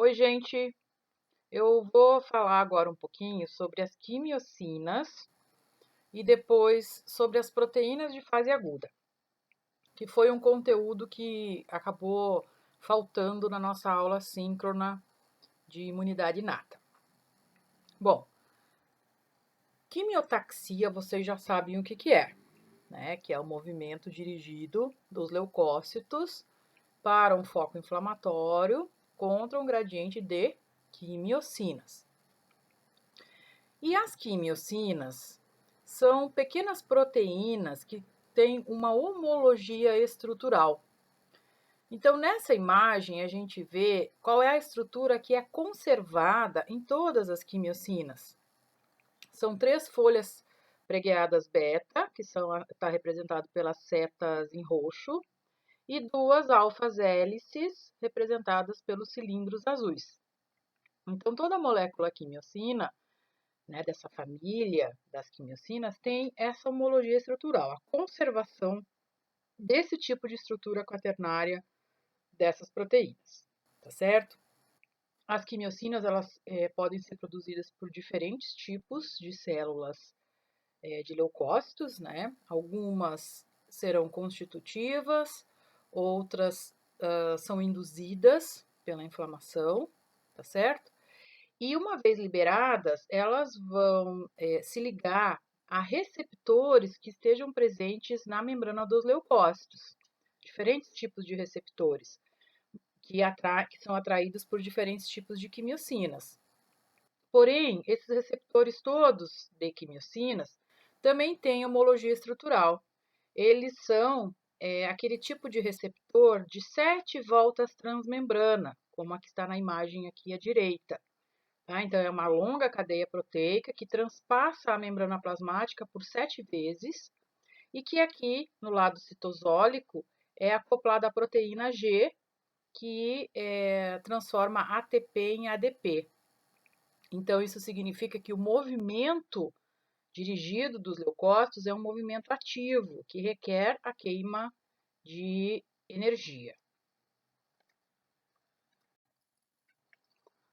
Oi, gente. Eu vou falar agora um pouquinho sobre as quimiocinas e depois sobre as proteínas de fase aguda, que foi um conteúdo que acabou faltando na nossa aula síncrona de imunidade inata. Bom, quimiotaxia vocês já sabem o que é, né? Que é o movimento dirigido dos leucócitos para um foco inflamatório contra um gradiente de quimiocinas. E as quimiocinas são pequenas proteínas que têm uma homologia estrutural. Então, nessa imagem, a gente vê qual é a estrutura que é conservada em todas as quimiocinas. São 3 folhas pregueadas beta, que está representado pelas setas em roxo, e 2 alfas hélices, representadas pelos cilindros azuis. Então, toda molécula quimiocina, né, dessa família das quimiocinas, tem essa homologia estrutural, a conservação desse tipo de estrutura quaternária dessas proteínas, tá certo? As quimiocinas, elas podem ser produzidas por diferentes tipos de células de leucócitos, né? Algumas serão constitutivas, outras são induzidas pela inflamação, tá certo? E uma vez liberadas, elas vão se ligar a receptores que estejam presentes na membrana dos leucócitos. Diferentes tipos de receptores que são atraídos por diferentes tipos de quimiocinas. Porém, esses receptores todos de quimiocinas também têm homologia estrutural. Eles são aquele tipo de receptor de 7 voltas transmembrana, como a que está na imagem aqui à direita. Tá? Então, é uma longa cadeia proteica que transpassa a membrana plasmática por 7 vezes e que aqui, no lado citosólico, é acoplada à proteína G, que transforma ATP em ADP. Então, isso significa que o movimento dirigido dos leucócitos é um movimento ativo, que requer a queima de energia.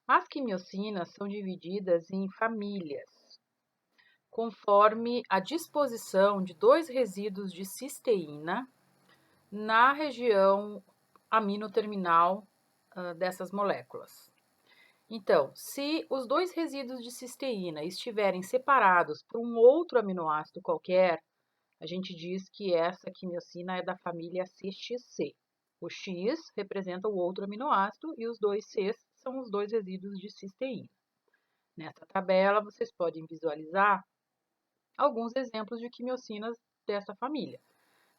As quimiocinas são divididas em famílias, conforme a disposição de 2 resíduos de cisteína na região aminoterminal dessas moléculas. Então, se os 2 resíduos de cisteína estiverem separados por um outro aminoácido qualquer, a gente diz que essa quimiocina é da família CXC. O X representa o outro aminoácido e os 2 Cs são os 2 resíduos de cisteína. Nessa tabela, vocês podem visualizar alguns exemplos de quimiocinas dessa família.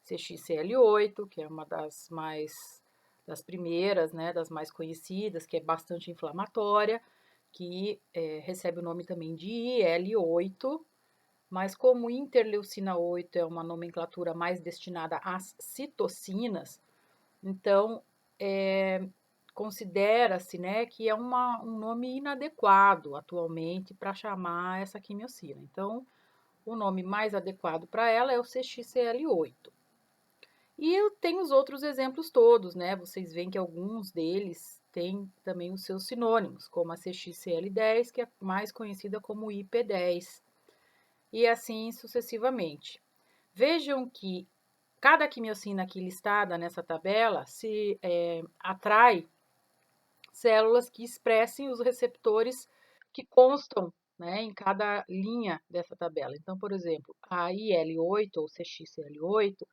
CXCL8, que é uma das primeiras, né, das mais conhecidas, que é bastante inflamatória, que recebe o nome também de IL-8, mas como interleucina 8 é uma nomenclatura mais destinada às citocinas, então considera-se, né, que é um nome inadequado atualmente para chamar essa quimiocina. Então, o nome mais adequado para ela é o CXCL8. E tem os outros exemplos todos, né? Vocês veem que alguns deles têm também os seus sinônimos, como a CXCL10, que é mais conhecida como IP10, e assim sucessivamente. Vejam que cada quimiocina aqui listada nessa tabela se atrai células que expressem os receptores que constam, né, em cada linha dessa tabela. Então, por exemplo, a IL-8 ou CXCL8,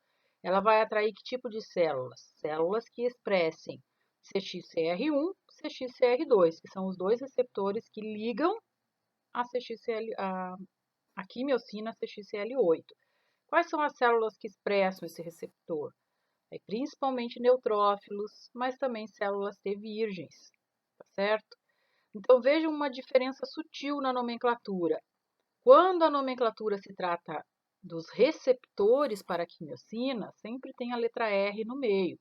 ela vai atrair que tipo de células? Células que expressem CXCR1, CXCR2, que são os 2 receptores que ligam a quimiocina CXCL8. Quais são as células que expressam esse receptor? Principalmente neutrófilos, mas também células T virgens, tá certo? Então vejam uma diferença sutil na nomenclatura. Quando a nomenclatura se trata dos receptores para a quimiocina, sempre tem a letra R no meio.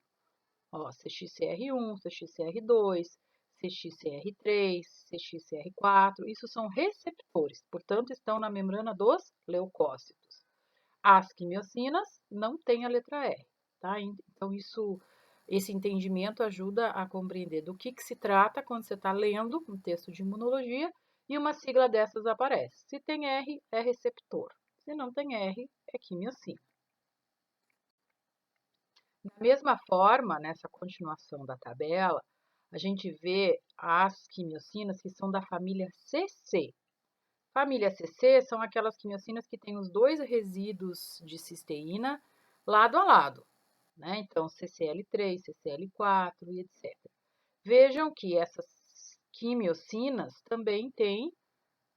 Ó, CXCR1, CXCR2, CXCR3, CXCR4, isso são receptores, portanto, estão na membrana dos leucócitos. As quimiocinas não têm a letra R, tá? Então, isso Esse entendimento ajuda a compreender do que se trata quando você está lendo um texto de imunologia e uma sigla dessas aparece. Se tem R, é receptor. Se não tem R, é quimiocina. Da mesma forma, nessa continuação da tabela, a gente vê as quimiocinas que são da família CC. Família CC são aquelas quimiocinas que têm os dois resíduos de cisteína lado a lado, né? Então, CCl3, CCl4 e etc. Vejam que essas quimiocinas também têm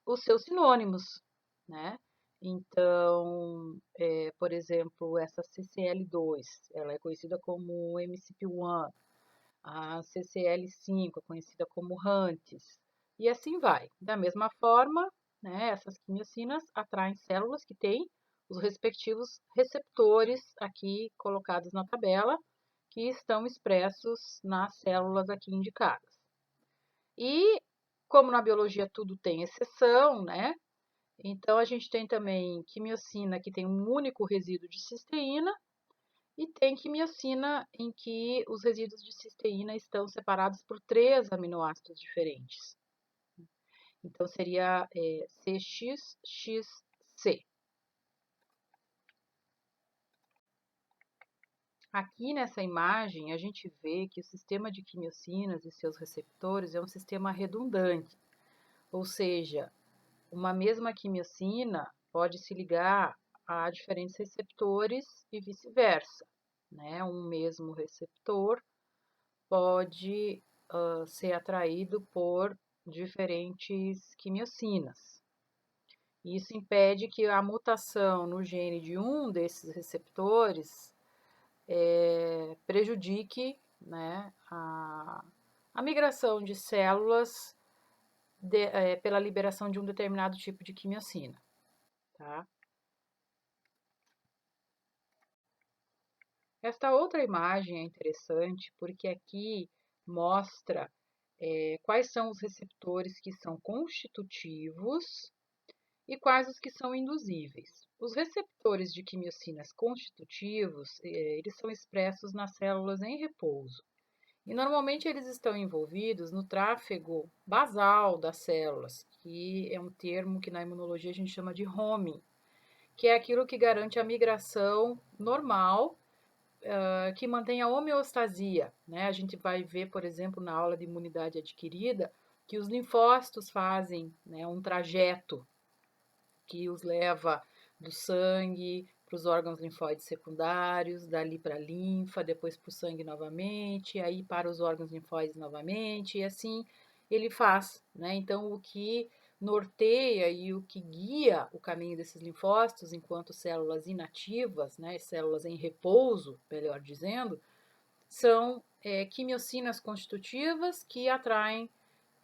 os seus sinônimos, né? Então, por exemplo, essa CCl2, ela é conhecida como MCP1, a CCl5 é conhecida como RANTES, e assim vai. Da mesma forma, né, essas quimiocinas atraem células que têm os respectivos receptores aqui colocados na tabela, que estão expressos nas células aqui indicadas. E, como na biologia tudo tem exceção, né? Então, a gente tem também quimiocina que tem um único resíduo de cisteína e tem quimiocina em que os resíduos de cisteína estão separados por 3 aminoácidos diferentes. Então, seria CXXC. Aqui nessa imagem, a gente vê que o sistema de quimiocinas e seus receptores é um sistema redundante, ou seja, uma mesma quimiocina pode se ligar a diferentes receptores e vice-versa, né? Um mesmo receptor pode ser atraído por diferentes quimiocinas. Isso impede que a mutação no gene de um desses receptores prejudique, né, a migração de células pela liberação de um determinado tipo de quimiocina. Tá? Esta outra imagem é interessante porque aqui mostra quais são os receptores que são constitutivos e quais os que são induzíveis. Os receptores de quimiocinas constitutivos, eles são expressos nas células em repouso. E normalmente eles estão envolvidos no tráfego basal das células, que é um termo que na imunologia a gente chama de homing, que é aquilo que garante a migração normal, que mantém a homeostasia, né? A gente vai ver, por exemplo, na aula de imunidade adquirida, que os linfócitos fazem, né, um trajeto que os leva do sangue para os órgãos linfóides secundários, dali para a linfa, depois para o sangue novamente, aí para os órgãos linfóides novamente, e assim ele faz, né? Então, o que norteia e o que guia o caminho desses linfócitos enquanto células inativas, né, células em repouso, melhor dizendo, são quimiocinas constitutivas que atraem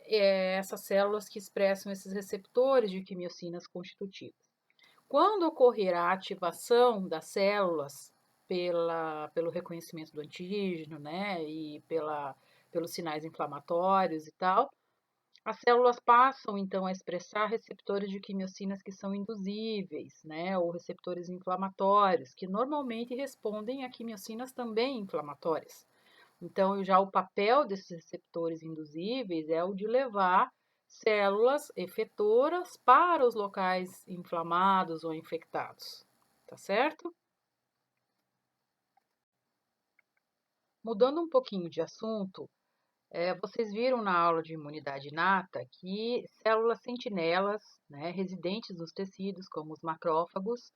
essas células que expressam esses receptores de quimiocinas constitutivas. Quando ocorrer a ativação das células pelo reconhecimento do antígeno, né, e pelos sinais inflamatórios e tal, as células passam então a expressar receptores de quimiocinas que são induzíveis, né, ou receptores inflamatórios, que normalmente respondem a quimiocinas também inflamatórias. Então, já o papel desses receptores induzíveis é o de levar células efetoras para os locais inflamados ou infectados, tá certo? Mudando um pouquinho de assunto, vocês viram na aula de imunidade inata que células sentinelas, né, residentes nos tecidos, como os macrófagos,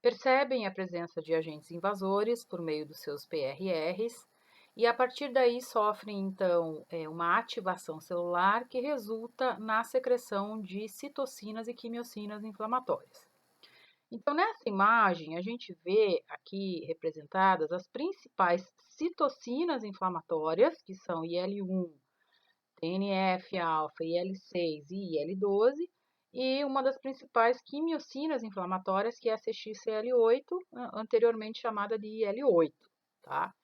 percebem a presença de agentes invasores por meio dos seus PRRs e a partir daí sofrem então uma ativação celular que resulta na secreção de citocinas e quimiocinas inflamatórias. Então, nessa imagem, a gente vê aqui representadas as principais citocinas inflamatórias, que são IL-1, TNF-alfa, IL-6 e IL-12, e uma das principais quimiocinas inflamatórias, que é a CXCL8, anteriormente chamada de IL-8, tá?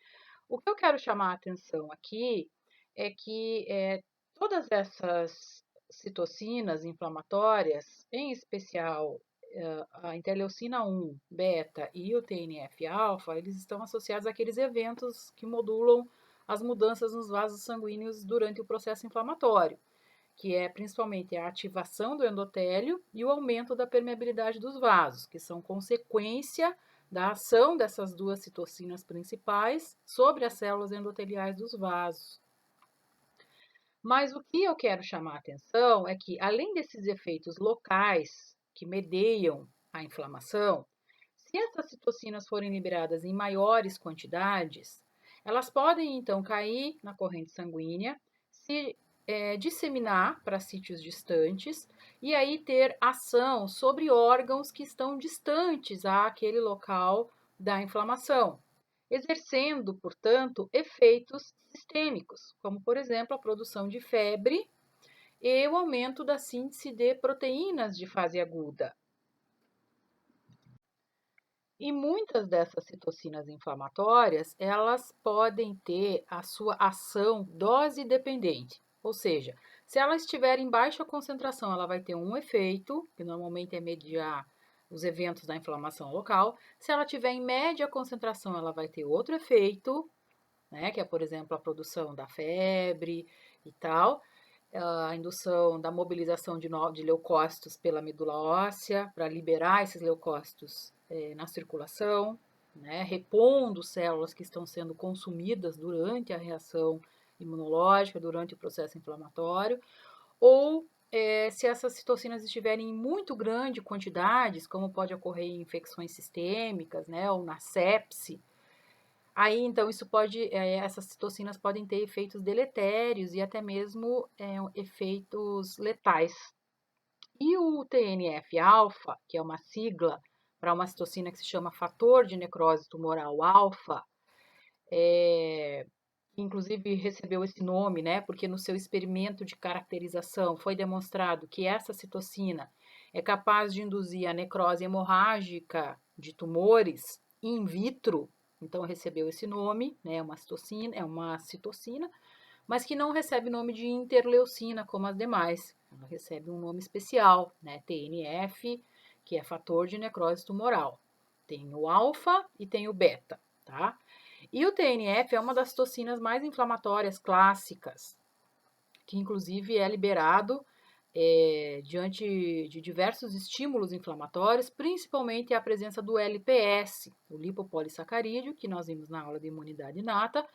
O que eu quero chamar a atenção aqui é que todas essas citocinas inflamatórias, em especial a interleucina 1, beta e o TNF-alfa, eles estão associados àqueles eventos que modulam as mudanças nos vasos sanguíneos durante o processo inflamatório, que é principalmente a ativação do endotélio e o aumento da permeabilidade dos vasos, que são consequência da ação dessas duas citocinas principais sobre as células endoteliais dos vasos. Mas o que eu quero chamar a atenção é que, além desses efeitos locais que mediam a inflamação, se essas citocinas forem liberadas em maiores quantidades, elas podem então cair na corrente sanguínea, se disseminar para sítios distantes e aí ter ação sobre órgãos que estão distantes àquele local da inflamação, exercendo, portanto, efeitos sistêmicos, como, por exemplo, a produção de febre e o aumento da síntese de proteínas de fase aguda. E muitas dessas citocinas inflamatórias, elas podem ter a sua ação dose dependente, ou seja, se ela estiver em baixa concentração, ela vai ter um efeito, que normalmente é mediar os eventos da inflamação local. Se ela estiver em média concentração, ela vai ter outro efeito, né, que é, por exemplo, a produção da febre e tal, a indução da mobilização de leucócitos pela medula óssea, para liberar esses leucócitos na circulação, né, repondo células que estão sendo consumidas durante a reação imunológica, durante o processo inflamatório, ou se essas citocinas estiverem em muito grandes quantidades, como pode ocorrer em infecções sistêmicas, né, ou na sepse, aí, então, essas citocinas podem ter efeitos deletérios e até mesmo efeitos letais. E o TNF-alfa, que é uma sigla para uma citocina que se chama fator de necrose tumoral alfa, inclusive recebeu esse nome, né, porque no seu experimento de caracterização foi demonstrado que essa citocina é capaz de induzir a necrose hemorrágica de tumores in vitro, então recebeu esse nome, né, é uma citocina, mas que não recebe nome de interleucina como as demais. Ela recebe um nome especial, né, TNF, que é fator de necrose tumoral. Tem o alfa e tem o beta, tá? E o TNF é uma das toxinas mais inflamatórias clássicas, que inclusive é liberado diante de diversos estímulos inflamatórios, principalmente a presença do LPS, o lipopolissacarídeo, que nós vimos na aula de imunidade inata,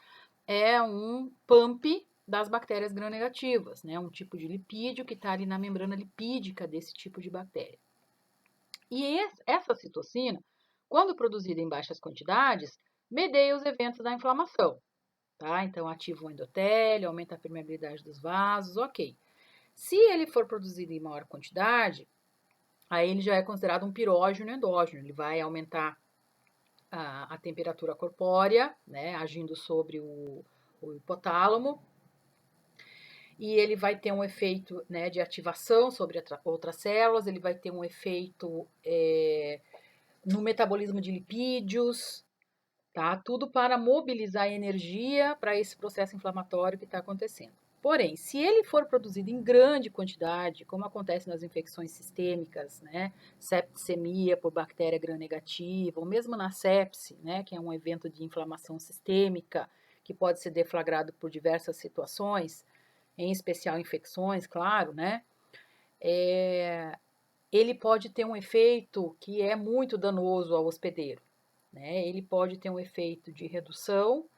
é um pump das bactérias gram-negativas, né? Um tipo de lipídio que está ali na membrana lipídica desse tipo de bactéria. E essa citocina, quando produzida em baixas quantidades, medeia os eventos da inflamação, tá? Então, ativa o endotélio, aumenta a permeabilidade dos vasos, ok. Se ele for produzido em maior quantidade, aí ele já é considerado um pirógeno endógeno, ele vai aumentar a temperatura corpórea, né, agindo sobre o hipotálamo, e ele vai ter um efeito, né, de ativação sobre outras células, ele vai ter um efeito no metabolismo de lipídios, tá? Tudo para mobilizar energia para esse processo inflamatório que está acontecendo. Porém, se ele for produzido em grande quantidade, como acontece nas infecções sistêmicas, né, septicemia por bactéria gram-negativa, ou mesmo na sepse, né, que é um evento de inflamação sistêmica que pode ser deflagrado por diversas situações, em especial infecções, claro, né, ele pode ter um efeito que é muito danoso ao hospedeiro, né? Ele pode ter um efeito de redução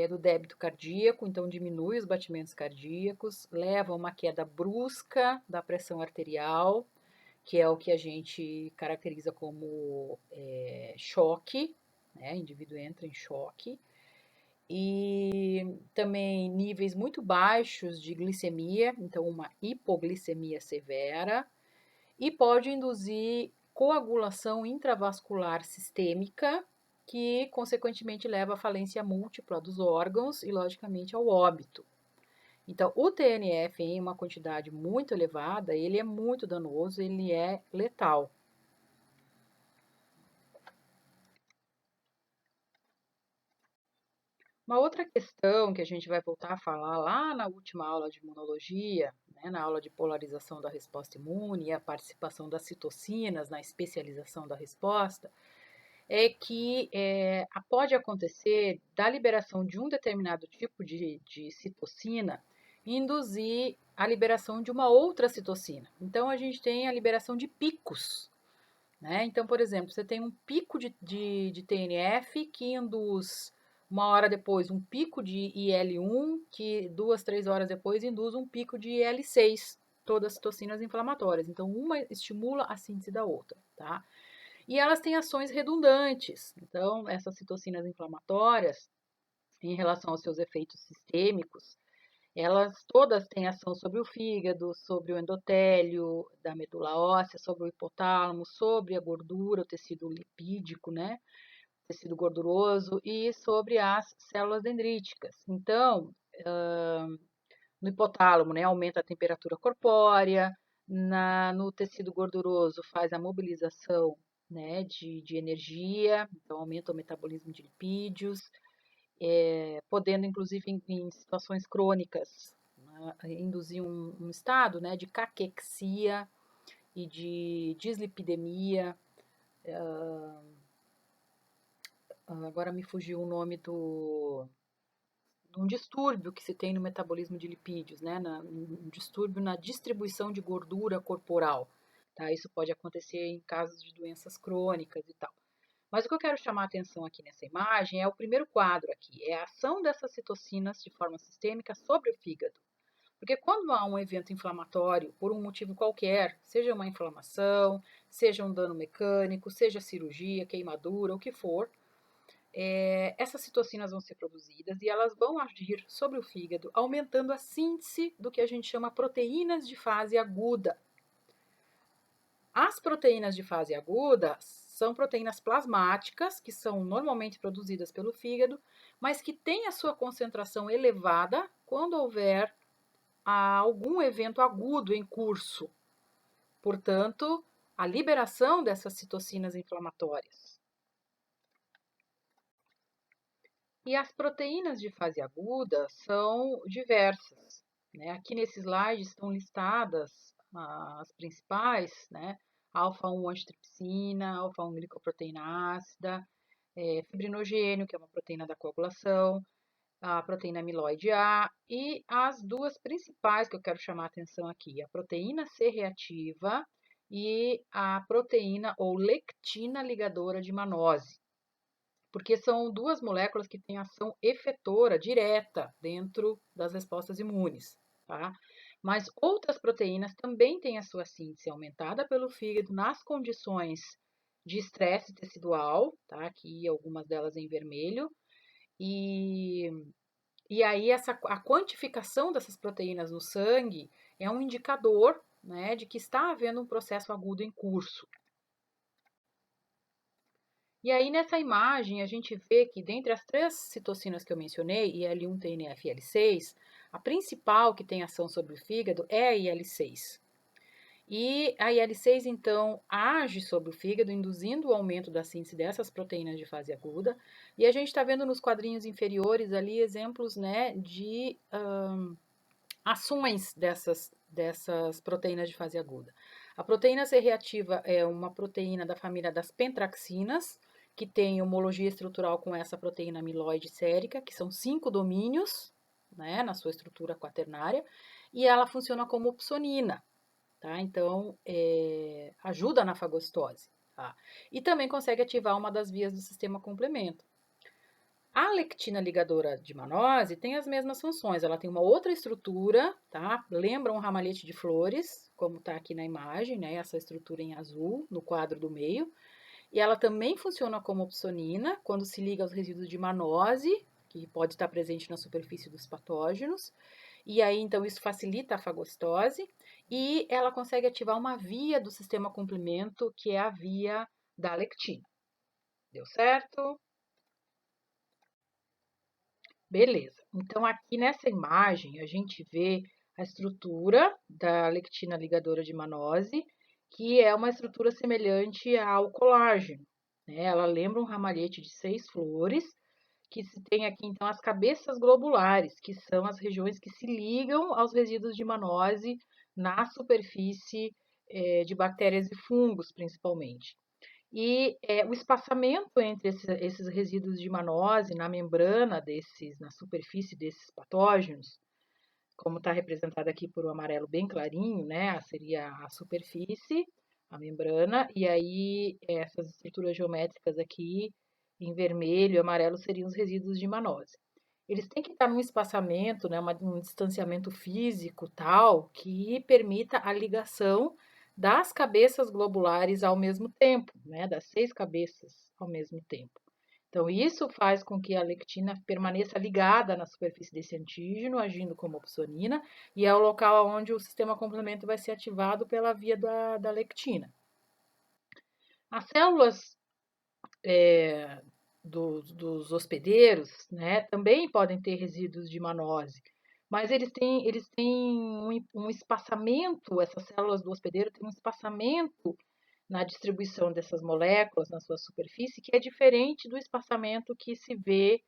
do débito cardíaco, então diminui os batimentos cardíacos, leva a uma queda brusca da pressão arterial, que é o que a gente caracteriza como choque, né? O indivíduo entra em choque. E também níveis muito baixos de glicemia, então uma hipoglicemia severa, e pode induzir coagulação intravascular sistêmica, que consequentemente leva à falência múltipla dos órgãos e, logicamente, ao óbito. Então, o TNF em uma quantidade muito elevada, ele é muito danoso, ele é letal. Uma outra questão que a gente vai voltar a falar lá na última aula de imunologia, né, na aula de polarização da resposta imune e a participação das citocinas na especialização da resposta, é que pode acontecer da liberação de um determinado tipo de citocina induzir a liberação de uma outra citocina. Então, a gente tem a liberação de picos, né? Então, por exemplo, você tem um pico de TNF que induz, uma hora depois, um pico de IL-1, que 2, 3 horas depois induz um pico de IL-6, todas citocinas inflamatórias. Então, uma estimula a síntese da outra, tá? E elas têm ações redundantes. Então, essas citocinas inflamatórias, em relação aos seus efeitos sistêmicos, elas todas têm ação sobre o fígado, sobre o endotélio da medula óssea, sobre o hipotálamo, sobre a gordura, o tecido lipídico, né? Tecido gorduroso e sobre as células dendríticas. Então, no hipotálamo, né, aumenta a temperatura corpórea, no tecido gorduroso faz a mobilização, né, de energia, então aumenta o metabolismo de lipídios, podendo, inclusive, em situações crônicas, induzir um estado, né, de caquexia e de dislipidemia. Agora me fugiu o nome de um distúrbio que se tem no metabolismo de lipídios, né, um distúrbio na distribuição de gordura corporal. Tá? Isso pode acontecer em casos de doenças crônicas e tal. Mas o que eu quero chamar a atenção aqui nessa imagem é o primeiro quadro aqui, é a ação dessas citocinas de forma sistêmica sobre o fígado. Porque quando há um evento inflamatório, por um motivo qualquer, seja uma inflamação, seja um dano mecânico, seja cirurgia, queimadura, o que for, essas citocinas vão ser produzidas e elas vão agir sobre o fígado, aumentando a síntese do que a gente chama proteínas de fase aguda. As proteínas de fase aguda são proteínas plasmáticas, que são normalmente produzidas pelo fígado, mas que têm a sua concentração elevada quando houver algum evento agudo em curso. Portanto, a liberação dessas citocinas inflamatórias. E as proteínas de fase aguda são diversas, né? Aqui nesse slide estão listadas as principais, né? Alfa-1 antitripsina, alfa-1 glicoproteína ácida, fibrinogênio, que é uma proteína da coagulação, a proteína amiloide A e as duas principais que eu quero chamar a atenção aqui, a proteína C reativa e a proteína ou lectina ligadora de manose, porque são duas moléculas que têm ação efetora direta dentro das respostas imunes, tá? Mas outras proteínas também têm a sua síntese aumentada pelo fígado nas condições de estresse tecidual, tá? Aqui algumas delas em vermelho, e aí a quantificação dessas proteínas no sangue é um indicador, né, de que está havendo um processo agudo em curso. E aí nessa imagem a gente vê que dentre as três citocinas que eu mencionei, IL-1, TNF e IL-6, a principal que tem ação sobre o fígado é a IL-6. E a IL-6, então, age sobre o fígado, induzindo o aumento da síntese dessas proteínas de fase aguda. E a gente está vendo nos quadrinhos inferiores ali exemplos, né, de ações dessas proteínas de fase aguda. A proteína C reativa é uma proteína da família das pentraxinas, que tem homologia estrutural com essa proteína amiloide sérica, que são 5 domínios, né, na sua estrutura quaternária, e ela funciona como opsonina, tá? Então, ajuda na fagocitose, tá? E também consegue ativar uma das vias do sistema complemento. A lectina ligadora de manose tem as mesmas funções, ela tem uma outra estrutura, tá? Lembra um ramalhete de flores, como tá aqui na imagem, né? Essa estrutura em azul, no quadro do meio. E ela também funciona como opsonina, quando se liga aos resíduos de manose, que pode estar presente na superfície dos patógenos. E aí, então, isso facilita a fagocitose. E ela consegue ativar uma via do sistema complemento, que é a via da lectina. Deu certo? Beleza. Então, aqui nessa imagem, a gente vê a estrutura da lectina ligadora de manose, que é uma estrutura semelhante ao colágeno, né? Ela lembra um ramalhete de 6 flores, que se tem aqui, então, as cabeças globulares, que são as regiões que se ligam aos resíduos de manose na superfície de bactérias e fungos, principalmente. E o espaçamento entre esses resíduos de manose na membrana na superfície desses patógenos, como está representado aqui por um amarelo bem clarinho, né? Seria a superfície, a membrana, e aí essas estruturas geométricas aqui em vermelho e amarelo seriam os resíduos de manose. Eles têm que estar num espaçamento, né, um distanciamento físico tal que permita a ligação das cabeças globulares ao mesmo tempo, né, das 6 cabeças ao mesmo tempo. Então, isso faz com que a lectina permaneça ligada na superfície desse antígeno, agindo como opsonina, e é o local onde o sistema complemento vai ser ativado pela via da lectina. As células dos hospedeiros, né, também podem ter resíduos de manose, mas eles têm um espaçamento, essas células do hospedeiro têm um espaçamento na distribuição dessas moléculas na sua superfície, que é diferente do espaçamento que se vê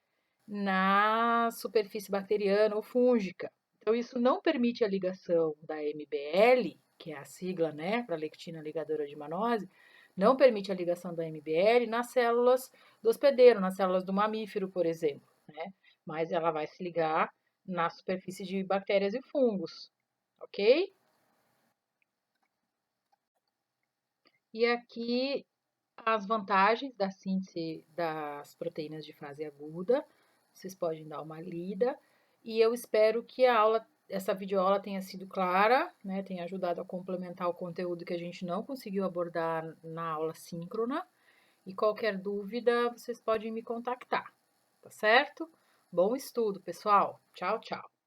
na superfície bacteriana ou fúngica. Então, isso não permite a ligação da MBL, que é a sigla, né, para lectina ligadora de manose, não permite a ligação da MBL nas células do hospedeiro, nas células do mamífero, por exemplo, né? Mas ela vai se ligar na superfície de bactérias e fungos, ok? E aqui as vantagens da síntese das proteínas de fase aguda. Vocês podem dar uma lida. E eu espero que essa videoaula tenha sido clara, né? Tenha ajudado a complementar o conteúdo que a gente não conseguiu abordar na aula síncrona. E qualquer dúvida, vocês podem me contactar, tá certo? Bom estudo, pessoal. Tchau, tchau.